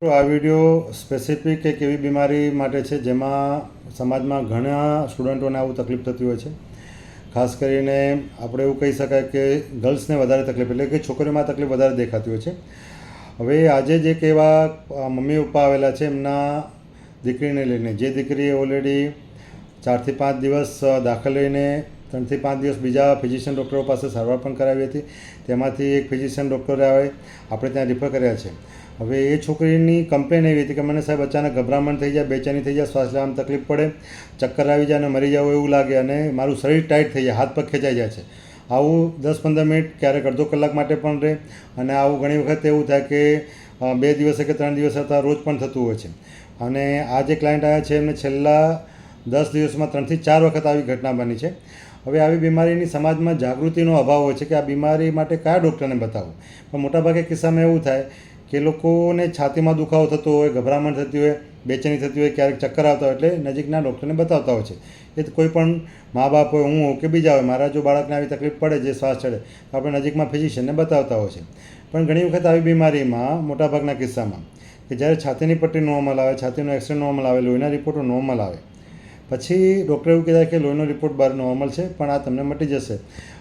તો આ video specific એક એવી બીમારી માટે છે જેમાં સમાજમાં ઘણા સ્ટુડન્ટોને આવું તકલીફ થતી હોય છે. ખાસ કરીને આપણે એવું કહી શકાય કે ગર્લ્સને વધારે તકલીફ, એટલે કે છોકરીઓમાં તકલીફ વધારે દેખાતી હોય છે. હવે આજે જ એક એવા મમ્મી પપ્પા આવેલા છે એમના દીકરીને લઈને, જે દીકરીએ ઓલરેડી 4 થી 5 દિવસ દાખલ રહીને 3 થી 5 દિવસ બીજા ફિઝિશિયન ડૉક્ટરો પાસે સારવાર પણ કરાવી હતી. તેમાંથી એક ફિઝિશિયન ડૉક્ટરે આપણે ત્યાં રિફર કર્યા છે. હવે એ છોકરીની કમ્પ્લેન એવી હતી કે મને સાહેબ અચાનક ગભરામણ થઈ જાય, બેચેની થઈ જાય, શ્વાસ લેવામાં તકલીફ પડે, ચક્કર આવી જાય અને મરી જાવ એવું લાગે, અને મારું શરીર ટાઈટ થઈ જાય, હાથ પગ ખેંચાઈ જાય છે. આવું 10-15 મિનિટ, ક્યારેક અડધો કલાક માટે પણ રહે. અને આવું ઘણી વખત એવું થાય કે 2 દિવસે કે 3 દિવસે અથવા રોજ પણ થતું હોય છે. અને આ જે ક્લાયન્ટ આવ્યા છે એમને છેલ્લા 10 દિવસમાં 3 થી 4 વખત આવી ઘટના બની છે. હવે આવી બીમારીની સમાજમાં જાગૃતિનો અભાવ હોય છે કે આ બીમારી માટે કયા ડૉક્ટરને બતાવવું. પણ મોટાભાગે કિસ્સામાં એવું થાય કે લોકોને છાતીમાં દુખાવો થતો હોય, ગભરામણ થતી હોય, બેચેની થતી હોય, ક્યારેક ચક્કર આવતા હોય, એટલે નજીકના ડૉક્ટરને બતાવતા હોય છે. એ કોઈ પણ મા બાપ હોય, હું હોઉં કે બીજા હોય, મારા જો બાળકને આવી તકલીફ પડે, જે શ્વાસ ચડે, તો આપણે નજીકમાં ફિઝિશિયનને બતાવતા હોય છે. પણ ઘણી વખત આવી બીમારીમાં મોટાભાગના કિસ્સામાં કે જ્યારે છાતીની પટ્ટી નોર્મલ આવે, છાતીનો એક્સરે નોર્મલ આવે, લોહીના રિપોર્ટો નોર્મલ આવે, પછી ડૉક્ટર એવું કહેતા કે લોહીનો રિપોર્ટ બહાર નોર્મલ છે પણ આ તમને મટી જશે,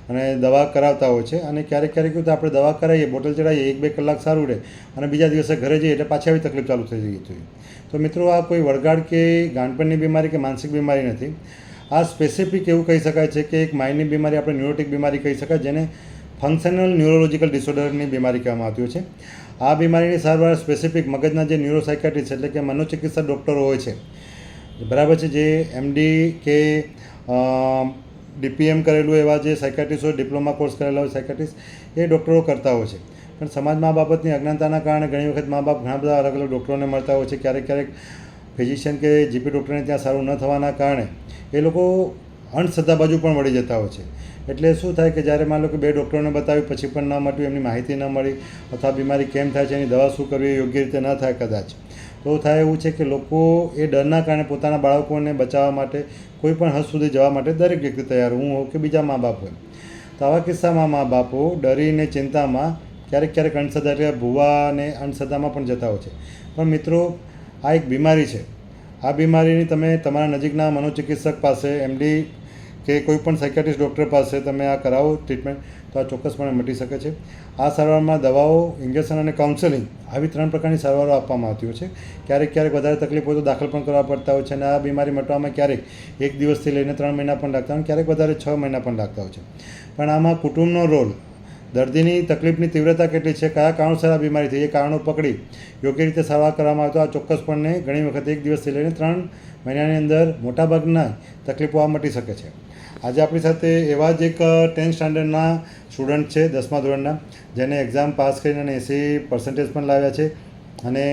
અને દવા કરાવતા હોય છે. અને ક્યારેક ક્યારેક એવું તો આપણે દવા કરાવીએ, બોટલ ચડાવીએ, 1-2 કલાક સારું રહે, અને બીજા દિવસે ઘરે જઈએ એટલે પાછી આવી તકલીફ ચાલુ થઈ જઈ હતી. તો મિત્રો, આ કોઈ વળગાડ કે ગાંઠપણની બીમારી કે માનસિક બીમારી નથી. આ સ્પેસિફિક એવું કહી શકાય છે કે એક માઇન્ડની બીમારી, આપણે ન્યુરોટિક બીમારી કહી શકાય, જેને ફંક્શનલ ન્યુરોલોજિકલ ડિસઓર્ડરની બીમારી કહેવામાં આવતી હોય છે. આ બીમારીની સારવાર સ્પેસિફિક મગજના જે ન્યુરોસાયકાટ્રિસ્ટ એટલે કે મનોચિકિત્સક ડૉક્ટરો હોય છે, બરાબર છે, જે MD કે DPM કરેલું એવા જે સાયકાટ્રિસ્ટ હોય, ડિપ્લોમા કોર્સ કરેલા હોય સાયકાટ્રિસ્ટ, એ ડૉક્ટરો કરતા હોય છે. પણ સમાજમાં આ બાબતની અજ્ઞાનતાના કારણે ઘણી વખત મા બાપ ઘણા બધા અલગ અલગ ડૉક્ટરોને મળતા હોય છે. ક્યારેક ક્યારેક ફિઝિશિયન કે GP ડૉક્ટરને ત્યાં સારું ન થવાના કારણે એ લોકો અંધશ્રદ્ધા બાજુ પણ વળી જતા હોય છે. એટલે શું થાય કે જ્યારે માનો કે 2 ડૉક્ટરોને બતાવ્યું પછી પણ ન મટ્યું, એમની માહિતી ન મળી, અથવા બીમારી કેમ થાય છે, એની દવા શું કરવી એ યોગ્ય રીતે ન થાય કદાચ, તો થાય એવું છે કે લોકો એ ડરના કારણે પોતાના બાળકોને બચાવવા માટે કોઈ પણ હદ સુધી જવા માટે દરેક વ્યક્તિ તૈયાર, હું હોઉં કે બીજા મા બાપ હોય. તો આવા કિસ્સામાં મા બાપો ડરીને ચિંતામાં ક્યારેક ક્યારેક અંધશ્રદ્ધા એટલે ભૂવા અને અંધશ્રદ્ધામાં પણ જતા હોય છે. પણ મિત્રો, આ એક બીમારી છે. આ બીમારીની તમે તમારા નજીકના મનોચિકિત્સક પાસે, MD કે કોઈ પણ સાયકાટ્રિસ્ટ ડૉક્ટર પાસે તમે આ કરાવો ટ્રીટમેન્ટ, તો આ ચોક્કસપણે મટી શકે છે. આ સારવારમાં દવાઓ, ઇન્જેક્શન અને કાઉન્સેલિંગ, આવી 3 પ્રકારની સારવારો આપવામાં આવતી હોય છે. ક્યારેક ક્યારેક વધારે તકલીફ હોય તો દાખલ પણ કરવા પડતા હોય છે. અને આ બીમારી મટવામાં ક્યારેક 1 દિવસથી લઈને 3 મહિના પણ લાગતા હોય, ક્યારેક વધારે 6 મહિના પણ લાગતા હોય છે. પણ આમાં કુટુંબનો રોલ, દર્દીની તકલીફની તીવ્રતા કેટલી છે, કયા કારણોસર આ બીમારી થઈ, એ કારણો પકડી યોગ્ય રીતે સારવાર કરવામાં આવે તો આ ચોક્કસપણે ઘણી વખત 1 દિવસથી લઈને 3 મહિનાની અંદર મોટાભાગના તકલીફો આ મટી શકે છે. આજે આપણી સાથે એવા જ એક 10th સ્ટાન્ડર્ડના સ્ટુડન્ટ છે, 10મા ધોરણના, જેને એક્ઝામ પાસ કરીને અને 80% પણ લાવ્યા છે. અને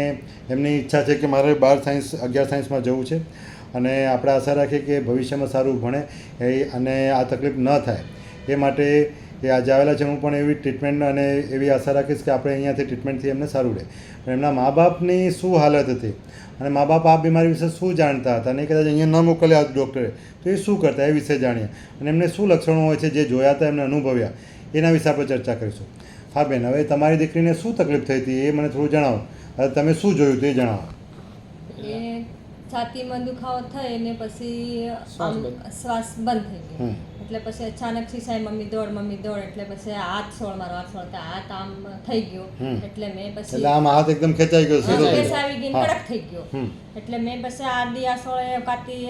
એમની ઈચ્છા છે કે મારે 11 સાયન્સમાં જવું છે, અને આપણે આશા રાખીએ કે ભવિષ્યમાં સારું ભણે અને આ તકલીફ ન થાય એ માટે એ આજે આવેલા છે. હું પણ એવી ટ્રીટમેન્ટ અને એવી આશા રાખીશ કે આપણે અહીંયાથી ટ્રીટમેન્ટથી એમને સારું રહે. પણ એમના મા બાપની શું હાલત હતી, અને મા બાપ આ બીમારી વિશે શું જાણતા હતા, અને કદાચ અહીંયા ન મોકલ્યા ડૉક્ટરે તો એ શું કરતા, એ વિશે જાણીએ. અને એમને શું લક્ષણો હોય છે જે જોયા હતા, એમને અનુભવ્યા, એના વિશે આપણે ચર્ચા કરીશું. હા બેન, હવે તમારી દીકરીને શું તકલીફ થઈ હતી એ મને થોડું જણાવો. હવે તમે શું જોયું તે જણાવો. એ છાતીમાં દુખાવો થાય ને પછી શ્વાસ બંધ થઈ ગયો. એટલે પછી અચાનક શીશાય મમ્મી દોડ, એટલે પછી હાથ છોડ, મારો હાથ છોડતા હાથ આમ થઈ ગયો. એટલે મેં પછી એટલે આમ હાથ એકદમ ખેંચાઈ ગયો, સીધો થઈ ગયો, આવી ગઈ, કડક થઈ ગયો. એટલે મેં પછી આ દિયાસોળે કાતી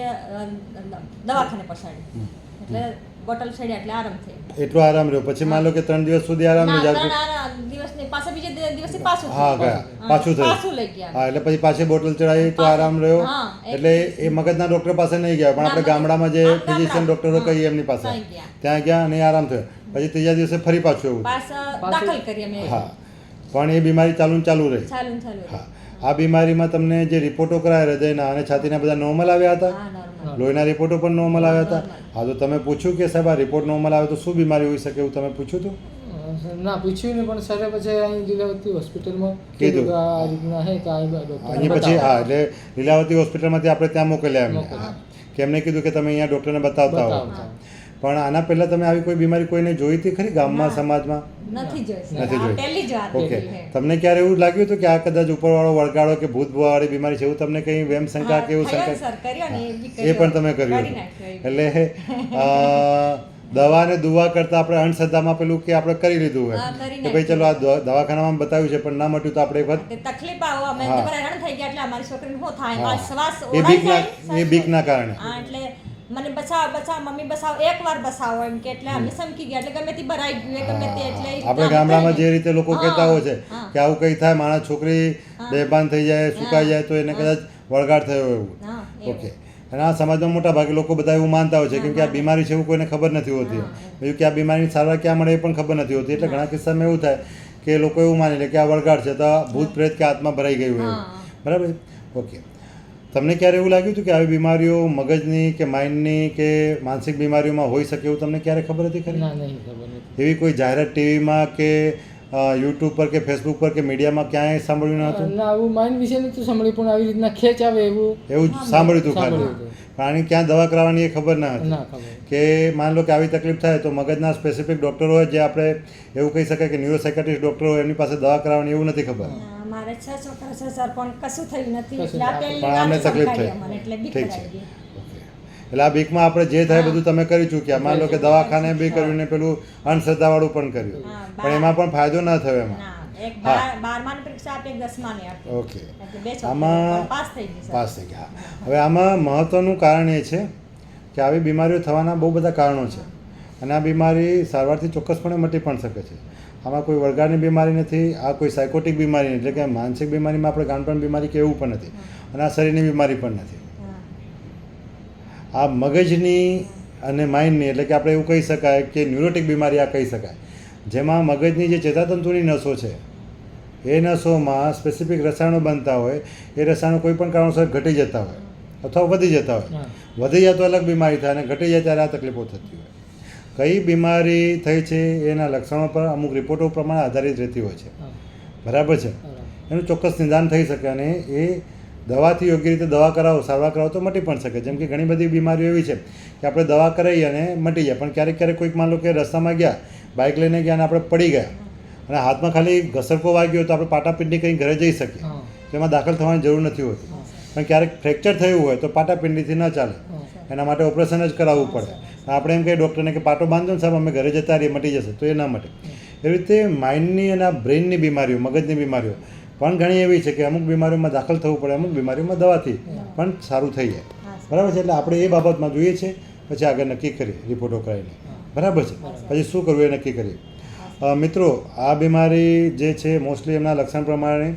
દવાખાને પછાડી, એટલે બોટલ ચડ્યા એટલે આરામ થયો. એટલો આરામ રહ્યો. પછી માન લો કે 3 દિવસ સુધી આરામ નહીં જાગતો, દિવસની પાછા બીજા દિવસે પાછું પાછું થયું. લઈ ગયા. હા, એટલે પછી પાછી બોટલ ચડાવી તો આરામ રહ્યો. એટલે એ મગજના ડૉક્ટર પાસે નહીં ગયા, પણ આપણે ગામડામાં જે ફિઝિશિયન ડૉક્ટરો કહીએ એમની પાસે ત્યાં ગયા અને આરામ થયો. પછી 3જા દિવસે ફરી પાછું એવું દાખલ કરી અમે. હા, પણ એ બીમારી ચાલુ રહી. હા, આ બીમારીમાં તમને જે રિપોર્ટો કરાયા હૃદયના અને છાતીના બધા નોર્મલ આવ્યા હતા, લોહીના રિપોર્ટો પણ નોર્મલ આવ્યા હતા. હા, તો તમે પૂછ્યું કે સાહેબ આ રિપોર્ટ નોર્મલ આવે તો શું બીમારી હોઈ શકે, એવું તમે પૂછ્યું હતું? ના, પૂછ્યું નહીં, પણ સરે પછી અહીં લીલાવતી હોસ્પિટલમાં કીધું કે આ રીતના હે કે અહીં પછી હા, એટલે લીલાવતી હોસ્પિટલમાંથી આપણે ત્યાં મોકલ્યા એમને, કે એમને કીધું કે તમે અહીંયા ડૉક્ટરને બતાવતા હો. પણ આના પહેલાં તમે આવી કોઈ બીમારી કોઈને જોઈ હતી ખરી ગામમાં, સમાજમાં? નથી જોઈ નથી જોઈ. પહેલી જ વાર ઓકે, જોઈ છે. તમને ક્યારે એવું લાગ્યું હતું કે આ કદાચ ઉપરવાળો વળગાડો કે ભૂત ભૂવાવાળી બીમારી છે એવું તમને કંઈ વેમ શંકા કે એવું થયો શંકા? સર, કર્યો ને એ બી એ કર્યો. પણ તમે કર્યું કરી હતું. નાખ્યો એ. એટલે દવા ને દુવા કરતાં આપણે અંધશ્રદ્ધામાં પેલું કે આપણે કરી લીધું હોય હા, કરી કે ભાઈ ચલો આ દવાખાનામાં બતાવ્યું છે પણ ના મટ્યું તો આપણે એક વખત તે તકલીફ આવો અમે હા. તો હેરાન થઈ ગયા એટલે અમારી છોકરીને શું થાય હા. આ શ્વાસ એ ઓળાઈ બીકના જાય, એ બીકના કારણે હા એટલે મને બચાવ મમ્મી બચાવ એકવાર બચાવો એમ કે એટલે અમે સમકી ગયા એટલે ગમે તે ભરાઈ ગયું એ ગમે તે એટલે એ રીતે આપણે અમે ગામડામાં કરીને. જે રીતે લોકો કહેતા હોય છે હા. કે આવું કંઈ થાય માણસ છોકરી બેભાન થઈ જાય સુકાઈ જાય તો એને કદાચ વળગાડ થયો એવું. હા એવું. ઓકે, અને આ સમાજમાં મોટા ભાગે લોકો બધા એવું માનતા હોય છે કેમ કે આ બીમારી છે એવું કોઈને ખબર નથી હોતી, બીજું કે આ બીમારીની સારવાર ક્યાં મળે એ પણ ખબર નથી હોતી. એટલે ઘણા કિસ્સામાં એવું થાય કે લોકો એવું માની લે કે આ વળગાડ છે તો ભૂત પ્રેત કે આત્મા ભરાઈ ગયું એવું. હા. બરાબર છે? ઓકે, તમને ક્યારે એવું લાગ્યું હતું કે આવી બીમારીઓ મગજની કે માઇન્ડની કે માનસિક બીમારીઓમાં હોઈ શકે એવું તમને ક્યારે ખબર હતી ખરી? ના, નહીં ખબર નથી. એવી કોઈ જાહેરાત ટીવીમાં કે યુટ્યુબ પર કે ફેસબુક પર કે મીડિયામાં ક્યાંય સાંભળ્યું ન હતું? ના, આવું માઇન્ડ વિશે નથી સાંભળ્યું, પણ આવી રીતના ખેંચ આવે એવું એવું જ સાંભળ્યું હતું ખાલી, સાંભળ્યું હતું. પણ આની ક્યાં દવા કરાવવાની એ ખબર ના હતી ના ખબર. કે માન લો કે આવી તકલીફ થાય તો મગજના સ્પેસિફિક ડૉક્ટર હોય જે આપણે એવું કહી શકાય કે ન્યુરોસાયકાટ્રિસ્ટ ડૉક્ટર હોય એમની પાસે દવા કરાવવાની એવું નથી ખબર. મારે 6 છોકરા છે સર પણ કશું થયું નથી કશું એટલે આ નથી. પહેલી પણ આમને વાર તકલીફ સંભળાઈ થઈ. અમને એટલે બીક ઠીક છે. કરાઈ ગઈ. ઓકે, એટલે આ બીકમાં આપણે જે થાય બધું તમે કરી ચૂક્યા. માન લો કે દવાખાને બી કર્યું ને પેલું અંધશ્રદ્ધાવાળું પણ કર્યું, હા, પણ એમાં પણ ફાયદો ના થયો એમાં. ના એક હા. 12માની પરીક્ષા આપી, એક 10માની આપી. ઓકે, એટલે બે છોકરીઓ આમાં પણ પાસ થઈ ગઈ સર. પાસ થઈ ગયા. હવે આમાં મહત્ત્વનું કારણ એ છે કે આવી બીમારીઓ થવાના બહુ બધા કારણો છે અને આ બીમારી સારવારથી ચોક્કસપણે મટી પણ શકે છે. આમાં કોઈ વળગાડની બીમારી નથી, આ કોઈ સાયકોટિક બીમારી નથી, એટલે કે માનસિક બીમારીમાં આપણે ગાંઠપણ બીમારી કે એવું પણ નથી, અને આ શરીરની બીમારી પણ નથી. હા. આ મગજની અને માઇન્ડની, એટલે કે આપણે એવું કહી શકાય કે ન્યુરોટિક બીમારી આ કહી શકાય, જેમાં મગજની જે ચેતાતંતુની નસો છે એ નસોમાં સ્પેસિફિક રસાયણો બનતા હોય, એ રસાયણો કોઈ પણ કારણોસર ઘટી જતા હોય અથવા વધી જતા હોય. હા. વધી જાય તો અલગ બીમારી થાય અને ઘટી જાય ત્યારે આ તકલીફો થતી હોય. કઈ બીમારી થઈ છે એના લક્ષણો પર અમુક રિપોર્ટો પ્રમાણે આધારિત રહેતી હોય છે. હા. બરાબર છે? બરાબર. એનું ચોક્કસ નિદાન થઈ શકે અને એ દવાથી યોગ્ય રીતે દવા કરાવો, સારવાર કરાવો તો મટી પણ શકે. જેમ કે ઘણી બધી બીમારીઓ એવી છે કે આપણે દવા કરાવી અને મટી જાય, પણ ક્યારેક ક્યારેક કોઈક માન લો કે રસ્તામાં ગયા, બાઇક લઈને ગયા અને આપણે પડી ગયા અને હાથમાં ખાલી ઘસરકો વાગ્યો તો આપણે પાટાપિંડી કંઈ ઘરે જઈ શકીએ, હા. તેમાં દાખલ થવાની જરૂર નથી હોતી. પણ ક્યારેક ફ્રેક્ચર થયું હોય તો પાટાપિંડીથી ન ચાલે, હા. એના માટે ઓપરેશન જ કરાવવું પડે. આપણે એમ કહીએ ડૉક્ટરને કે પાટો બાંધો ને સાહેબ અમે ઘરે જતા રહીએ મટી જશે, તો એ ના મટે. એવી રીતે માઇન્ડની અને આ બ્રેઇનની બીમારીઓ, મગજની બીમારીઓ પણ ઘણી એવી છે કે અમુક બીમારીઓમાં દાખલ થવું પડે, અમુક બીમારીઓમાં દવાથી પણ સારું થઈ જાય. હા, સર. બરાબર છે? એટલે આપણે એ બાબતમાં જોઈએ છે, પછી આગળ નક્કી કરીએ રિપોર્ટો કરાવીને. બરાબર છે? પછી શું કરવું એ નક્કી કરીએ. મિત્રો, આ બીમારી જે છે મોસ્ટલી એમના લક્ષણ પ્રમાણે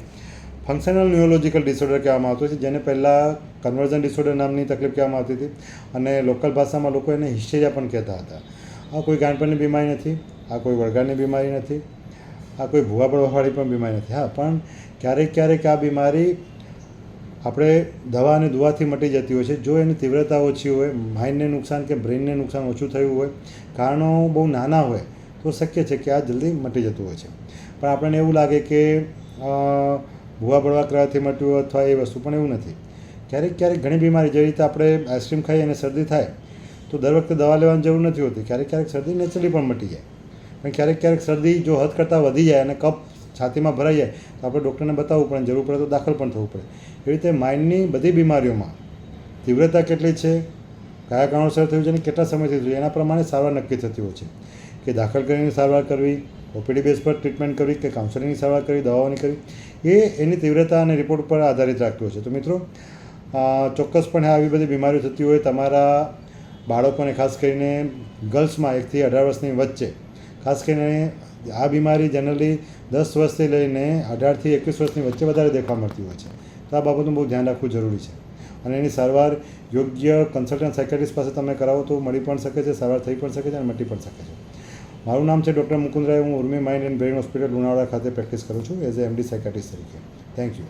ફંક્શનલ ન્યુરોલોજિકલ ડિસઓર્ડર કહેવામાં આવતું છે, જેને પહેલાં કન્વર્ઝન ડિસઓર્ડર નામની તકલીફ કહેવામાં આવતી હતી અને લોકલ ભાષામાં લોકો એને હિસ્ટેરિયા પણ કહેતા હતા. આ કોઈ ગાંઠપણની બીમારી નથી, આ કોઈ વળગાડની બીમારી નથી, આ કોઈ ભૂવા પડવાવાળી પણ બીમારી નથી. હા, પણ ક્યારેક ક્યારેક આ બીમારી આપણે દવા અને દુવાથી મટી જતી હોય છે જો એની તીવ્રતા ઓછી હોય, માઇન્ડને નુકસાન કે બ્રેઇનને નુકસાન ઓછું થયું હોય, કારણો બહુ નાના હોય તો શક્ય છે કે આ જલ્દી મટી જતું હોય છે. પણ આપણને એવું લાગે કે ભૂવા બળવા કરવાથી મટ્યું હોય અથવા એ વસ્તુ, પણ એવું નથી. ક્યારેક ક્યારેક ઘણી બીમારી, જેવી રીતે આપણે આઈસ્ક્રીમ ખાઈએ અને શરદી થાય તો દર વખતે દવા લેવાની જરૂર નથી હોતી. ક્યારેક ક્યારેક શરદી નેચરલી પણ મટી જાય, પણ ક્યારેક ક્યારેક શરદી જો હદ કરતાં વધી જાય અને કફ છાતીમાં ભરાઈ જાય તો આપણે ડૉક્ટરને બતાવવું પડે, જરૂર પડે તો દાખલ પણ થવું પડે. એવી રીતે માઇન્ડની બધી બીમારીઓમાં તીવ્રતા કેટલી છે, કયા કારણોસર થયું છે અને કેટલા સમયથી થયું છે એના પ્રમાણે સારવાર નક્કી થતી હોય છે કે દાખલ કરીને સારવાર કરવી, ઓપીડી બેઝ પર ટ્રીટમેન્ટ કરવી કે કાઉન્સેલિંગની સારવાર કરવી, દવાઓની કરવી, એ એની તીવ્રતા અને રિપોર્ટ પર આધારિત રાખતું હોય છે. તો મિત્રો, ચોક્કસપણે આવી બધી બીમારીઓ થતી હોય તમારા બાળકોને, ખાસ કરીને ગર્લ્સમાં 1 થી 18 વર્ષની વચ્ચે, ખાસ કરીને આ બીમારી જનરલી 10 વર્ષથી લઈને 18 થી 21 વર્ષની વચ્ચે વધારે દેખવા મળતી હોય છે. તો આ બાબતનું બહુ ધ્યાન રાખવું જરૂરી છે અને એની સારવાર યોગ્ય કન્સલ્ટન્ટ સાયકાટ્રિસ્ટ પાસે તમે કરાવો તો મળી પણ શકે છે, સારવાર થઈ પણ શકે છે અને મટી પણ શકે છે. મારું નામ છે ડૉક્ટર મુકુંદ રાય. હું Urmi mind and brain hospital Lunawada ખાતે પ્રેક્ટિસ કરું છું એઝ એ MD સાયકાટ્રિસ્ટ તરીકે. Thank you.